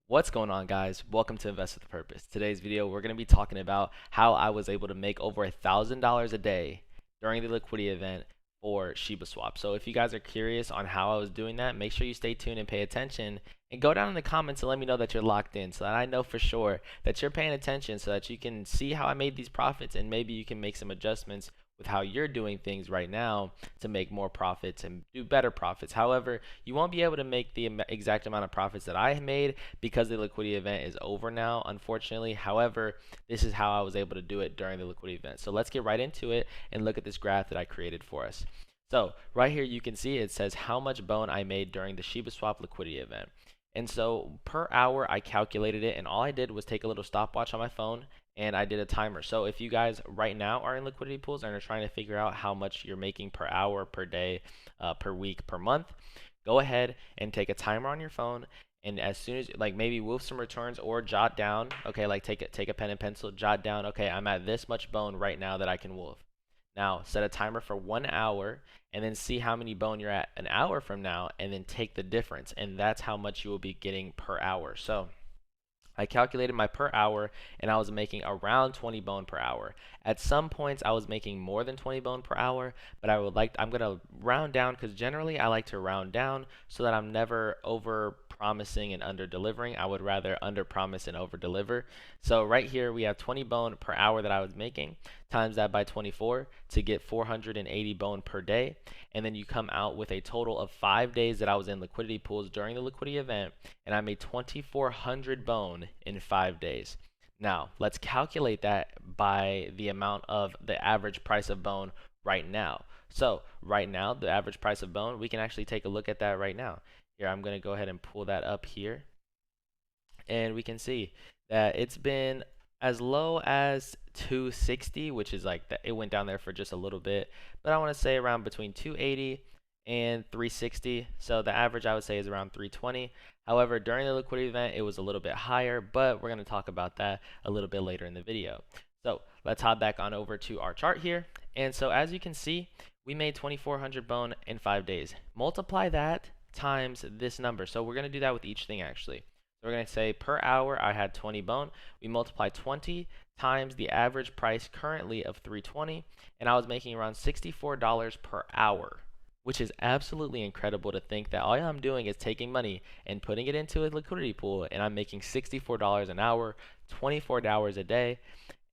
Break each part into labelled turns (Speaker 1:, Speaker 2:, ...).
Speaker 1: What's going on, guys? Welcome to Invest with a Purpose. Today's video, we're going to be talking about how I was able to make over $1,000 a day during the liquidity event for ShibaSwap. So if you guys are curious on how I was doing that, make sure you stay tuned and pay attention and go down in the comments and let me know that you're locked in so that I know for sure that you're paying attention so that you can see how I made these profits and maybe you can make some adjustments with how you're doing things right now to make more profits and do better profits. However, you won't be able to make the exact amount of profits that I made because the liquidity event is over now, unfortunately. However, this is how I was able to do it during the liquidity event. So let's get right into it and look at this graph that I created for us. So right here you can see it says how much bone I made during the ShibaSwap liquidity event. And so per hour I calculated it, and all I did was take a little stopwatch on my phone and I did a timer. So if you guys right now are in liquidity pools and are trying to figure out how much you're making per hour, per day, per week, per month, go ahead and take a timer on your phone, and as soon as like maybe woof some returns or jot down, okay, like take a pen and pencil, jot down, okay, I'm at this much bone right now that I can woof. Now set a timer for 1 hour and then see how many bone you're at an hour from now and then take the difference, and that's how much you will be getting per hour. So I calculated my per hour and I was making around 20 bone per hour. At some points I was making more than 20 bone per hour, but I'm going to round down because generally I like to round down so that I'm never over promising and under delivering. I would rather under promise and over deliver. So right here we have 20 bone per hour that I was making, times that by 24 to get 480 bone per day, and then you come out with a total of 5 days that I was in liquidity pools during the liquidity event, and I made 2,400 bone in 5 days. Now let's calculate that by the amount of the average price of bone right now. So right now the average price of bone, we can actually take a look at that right now. Here, I'm going to go ahead and pull that up here, and we can see that it's been as low as 260, which is like it went down there for just a little bit, but I want to say around between 280 and 360. So the average I would say is around 320. However, during the liquidity event it was a little bit higher, but we're going to talk about that a little bit later in the video. So let's hop back on over to our chart here, and so as you can see, we made 2,400 bone in 5 days. Multiply that times this number. So we're going to do that with each thing actually. So we're going to say per hour I had 20 bone. We multiply 20 times the average price currently of 320, and I was making around $64 per hour, which is absolutely incredible to think that all I'm doing is taking money and putting it into a liquidity pool, and I'm making $64 an hour, 24 hours a day,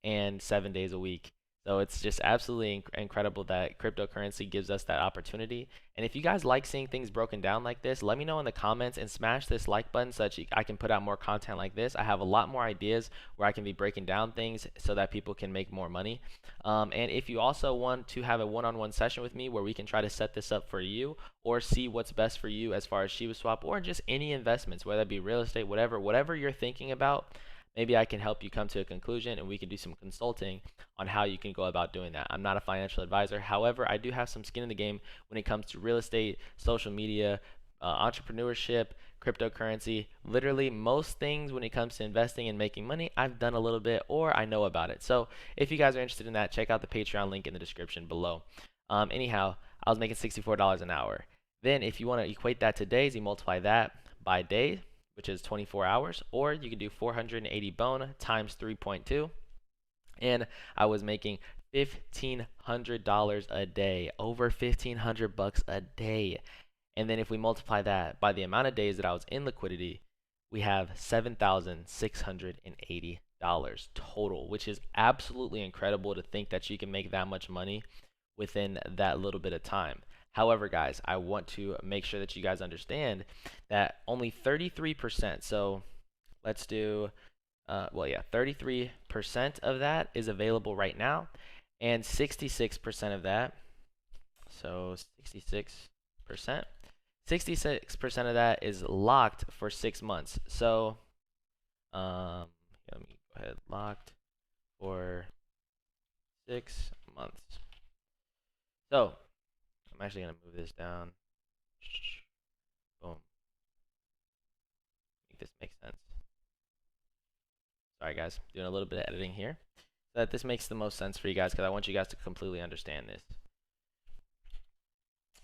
Speaker 1: and 7 days a week. So it's just absolutely incredible that cryptocurrency gives us that opportunity. And if you guys like seeing things broken down like this, let me know in the comments and smash this like button so that I can put out more content like this. I have a lot more ideas where I can be breaking down things so that people can make more money. And if you also want to have a one-on-one session with me where we can try to set this up for you or see what's best for you as far as ShibaSwap or just any investments, whether it be real estate, whatever you're thinking about, maybe I can help you come to a conclusion and we can do some consulting on how you can go about doing that. I'm not a financial advisor. However, I do have some skin in the game when it comes to real estate, social media, entrepreneurship, cryptocurrency. Literally most things when it comes to investing and making money, I've done a little bit or I know about it. So if you guys are interested in that, check out the Patreon link in the description below. Anyhow, I was making $64 an hour. Then if you want to equate that to days, you multiply that by day, which is 24 hours, or you can do 480 bone times 3.2, and I was making $1,500 a day, over 1,500 bucks a day. And then if we multiply that by the amount of days that I was in liquidity, we have $7,680 total, which is absolutely incredible to think that you can make that much money within that little bit of time. However, guys, I want to make sure that you guys understand that only 33%, so let's do, 33% of that is available right now, and 66% of that, so 66%, 66% of that is locked for 6 months. So, let me go ahead, locked for 6 months. So, I'm actually going to move this down. Boom. Make this make sense. Sorry, guys. Doing a little bit of editing here so that this makes the most sense for you guys because I want you guys to completely understand this.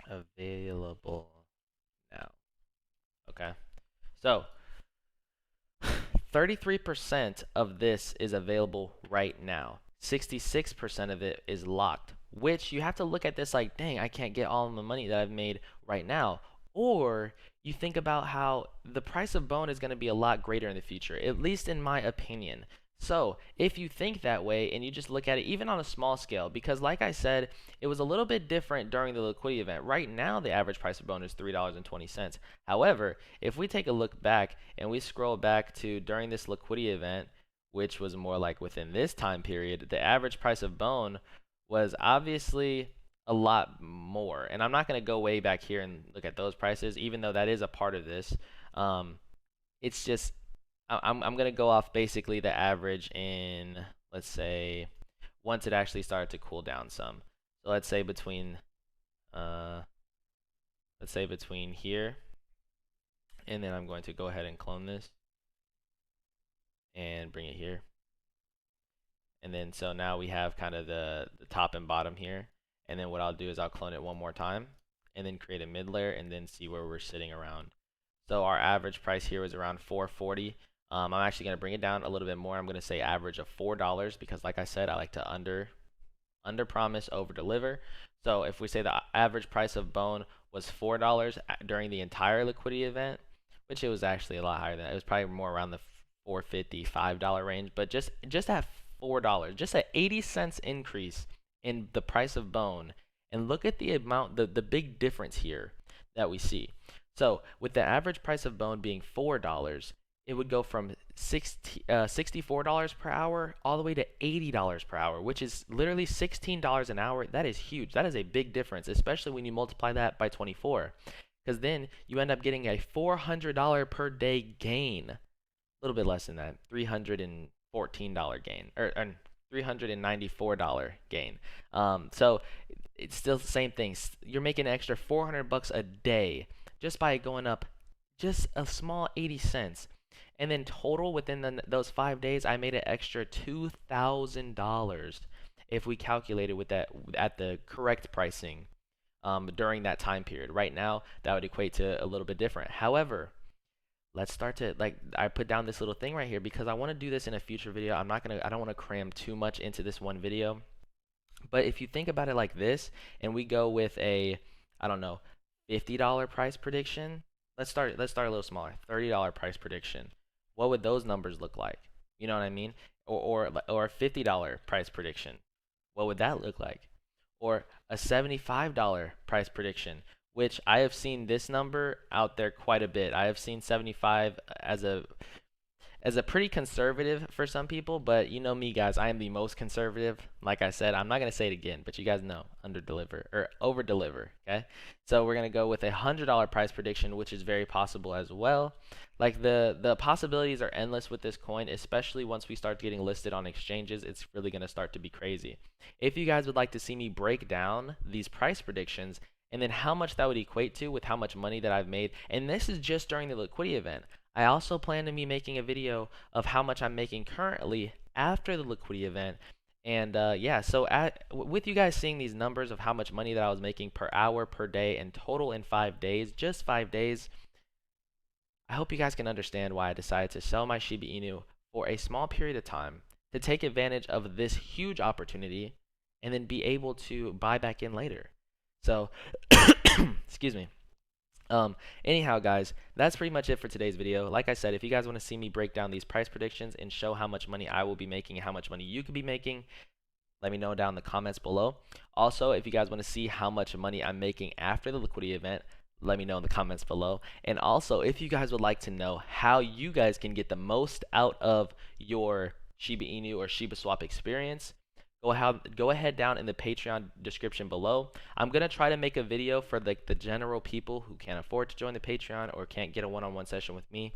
Speaker 1: Available now. Okay. So, 33% of this is available right now. 66% of it is locked, which you have to look at this like, dang, I can't get all of the money that I've made right now. Or you think about how the price of bone is going to be a lot greater in the future, at least in my opinion. So if you think that way and you just look at it even on a small scale, because like I said, it was a little bit different during the liquidity event. Right now, the average price of bone is $3.20. However, if we take a look back and we scroll back to during this liquidity event, which was more like within this time period, the average price of bone was obviously a lot more. And I'm not going to go way back here and look at those prices, even though that is a part of this. It's just I'm going to go off basically the average in, let's say, once it actually started to cool down some. So let's say between here, and then I'm going to go ahead and clone this and bring it here. And then so now we have kind of the top and bottom here. And then what I'll do is I'll clone it one more time and then create a mid layer and then see where we're sitting around. So our average price here was around $4.40. I'm actually going to bring it down a little bit more. I'm going to say average of $4 because like I said, I like to under promise, over deliver. So if we say the average price of bone was $4 during the entire liquidity event, which it was actually a lot higher than that. It was probably more around the $4.50, $5 range, but just at $4, just an 80 cents increase in the price of bone. And look at the amount, the big difference here that we see. So with the average price of bone being $4, it would go from $64 per hour all the way to $80 per hour, which is literally $16 an hour. That is huge. That is a big difference, especially when you multiply that by 24, because then you end up getting a $400 per day gain. A little bit less than that, $314 gain, or $394 gain. So it's still the same thing. You're making an extra $400 a day just by going up just a small 80 cents. And then total within those 5 days, I made an extra $2,000 if we calculated with that at the correct pricing during that time period. Right now, that would equate to a little bit different. However, let's start to, like, I put down this little thing right here because I want to do this in a future video. I don't want to cram too much into this one video. But if you think about it like this, and we go with a, I don't know, $50 price prediction. Let's start a little smaller. $30 price prediction. What would those numbers look like? You know what I mean? Or a $50 price prediction. What would that look like? Or a $75 price prediction, which I have seen this number out there quite a bit. I have seen 75 as a pretty conservative for some people, but you know me, guys, I am the most conservative. Like I said, I'm not going to say it again, but you guys know, under deliver or over deliver, okay? So we're going to go with a $100 price prediction, which is very possible as well. Like the possibilities are endless with this coin, especially once we start getting listed on exchanges. It's really going to start to be crazy. If you guys would like to see me break down these price predictions and then how much that would equate to with how much money that I've made, and this is just during the liquidity event. I also plan to be making a video of how much I'm making currently after the liquidity event. And yeah, so with you guys seeing these numbers of how much money that I was making per hour, per day, and total in 5 days, just 5 days, I hope you guys can understand why I decided to sell my Shiba Inu for a small period of time to take advantage of this huge opportunity and then be able to buy back in later. So, excuse me. Anyhow, guys, that's pretty much it for today's video. Like I said, if you guys want to see me break down these price predictions and show how much money I will be making and how much money you could be making, let me know down in the comments below. Also, if you guys want to see how much money I'm making after the liquidity event, let me know in the comments below. And also, if you guys would like to know how you guys can get the most out of your Shiba Inu or ShibaSwap experience, go ahead down in the Patreon description below. I'm going to try to make a video for the general people who can't afford to join the Patreon or can't get a one-on-one session with me,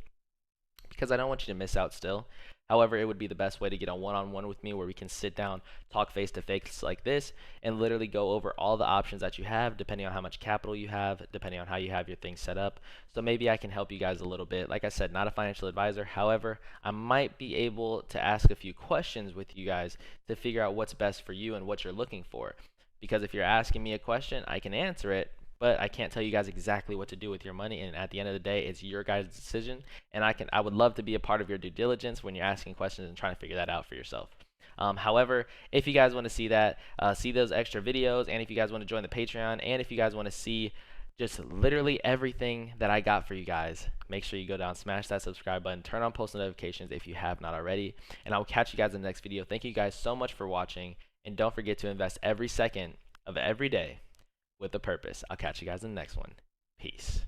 Speaker 1: because I don't want you to miss out still. However, it would be the best way to get a one-on-one with me where we can sit down, talk face-to-face like this, and literally go over all the options that you have depending on how much capital you have, depending on how you have your things set up. So maybe I can help you guys a little bit. Like I said, not a financial advisor. However, I might be able to ask a few questions with you guys to figure out what's best for you and what you're looking for. Because if you're asking me a question, I can answer it, but I can't tell you guys exactly what to do with your money. And at the end of the day, it's your guys' decision. And I would love to be a part of your due diligence when you're asking questions and trying to figure that out for yourself. However, if you guys want to see that, see those extra videos, and if you guys want to join the Patreon, and if you guys want to see just literally everything that I got for you guys, make sure you go down, smash that subscribe button, turn on post notifications if you have not already, and I will catch you guys in the next video. Thank you guys so much for watching, and don't forget to invest every second of every day with a purpose. I'll catch you guys in the next one. Peace.